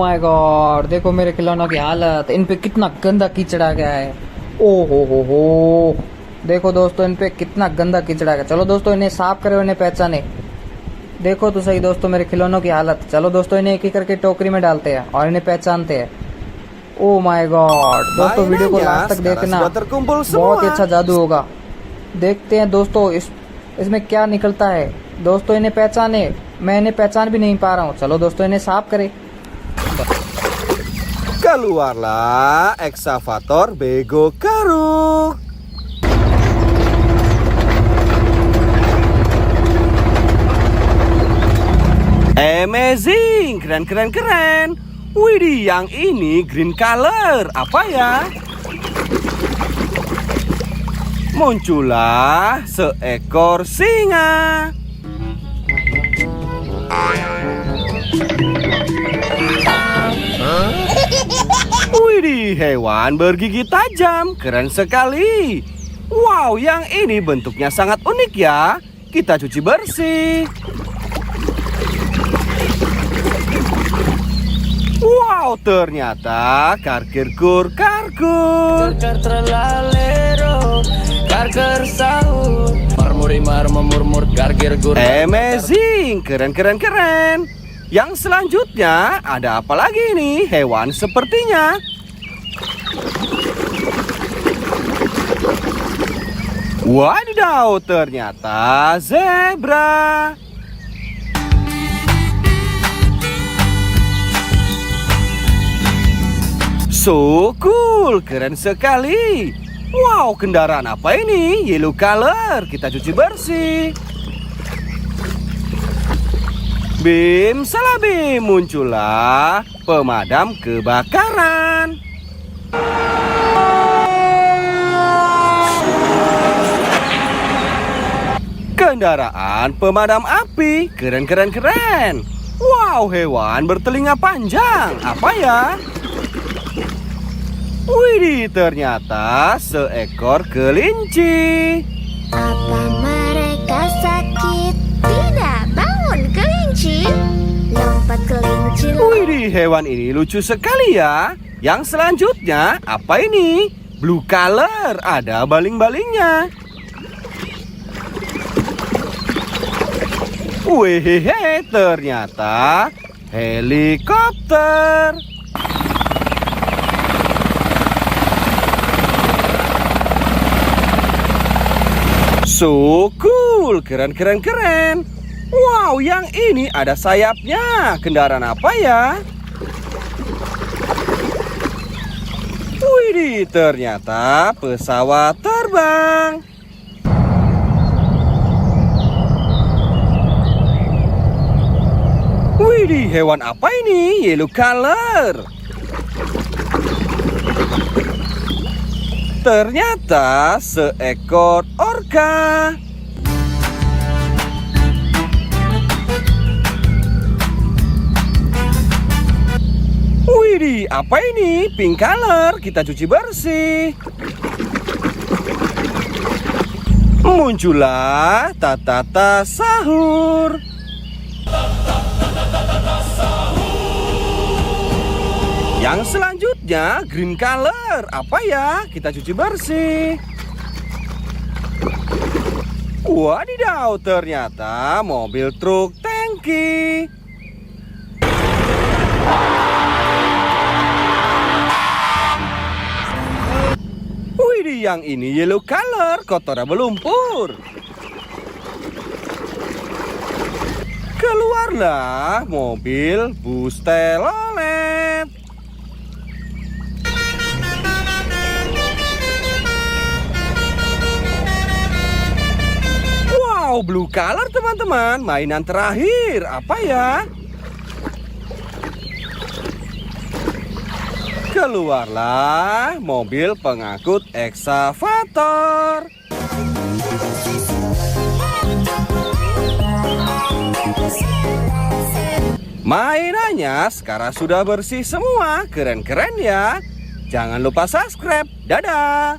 My God, देखो मेरे खिलौनों की हालत, इन पे कितना गंदा कीचड़ आ गया है। ओ हो, देखो दोस्तों इन पे कितना गंदा कीचड़ आ गया। चलो दोस्तों इन्हें साफ करो, इन्हें पहचाने। देखो तो सही दोस्तों मेरे खिलौनों की हालत। चलो दोस्तों इन्हें एक एक करके टोकरी में डालते हैं और इन्हें पहचानते हैं। ओ माय गॉड दोस्तों, वीडियो को लास्ट तक देखना, बहुत ही अच्छा जादू होगा। देखते हैं दोस्तों इसमें क्या निकलता है। दोस्तों इन्हें पहचाने, मैं इन्हें पहचान भी नहीं पा रहा हूँ। चलो दोस्तों इन्हें साफ करें। Keluarlah eksavator Bego Karuk. Amazing, keren. Widih, yang ini green color, apa ya? Muncullah seekor singa. Widih, hewan bergigi tajam, keren sekali. Wow, yang ini bentuknya sangat unik ya. Kita cuci bersih. Wow, ternyata karkir-kur karkur. Amazing, keren. Yang selanjutnya ada apa lagi nih? Hewan sepertinya. Wadidaw, ternyata zebra. So cool, keren sekali. Wow, kendaraan apa ini? Yellow color, kita cuci bersih. Bim salah bim, muncullah pemadam kebakaran. Kendaraan pemadam api, keren. Wow, hewan bertelinga panjang, apa ya? Widih, ternyata seekor kelinci. Apa mereka sakit? Tidak, bangun kelinci. Lompat kelinci. Widih, hewan ini lucu sekali ya. Yang selanjutnya, apa ini? Blue color, ada baling-balingnya. Wehehe, ternyata helikopter. So cool, keren. Wow, yang ini ada sayapnya. Kendaraan apa ya? Widih, ternyata pesawat terbang. Widih, hewan apa ini? Yellow color. Ternyata seekor orca. Widih, apa ini? Pink color, kita cuci bersih. Muncullah Tatata sahur. Yang selanjutnya green color, apa ya? Kita cuci bersih. Wadidaw, ternyata mobil truk tangki. Widih, yang ini yellow color, kotoran berlumpur. Keluarlah mobil bus telolet. Wow, blue color teman-teman, mainan terakhir, apa ya? Keluarlah mobil pengangkut eksavator. Mainannya sekarang sudah bersih semua, keren ya. Jangan lupa subscribe, dadah.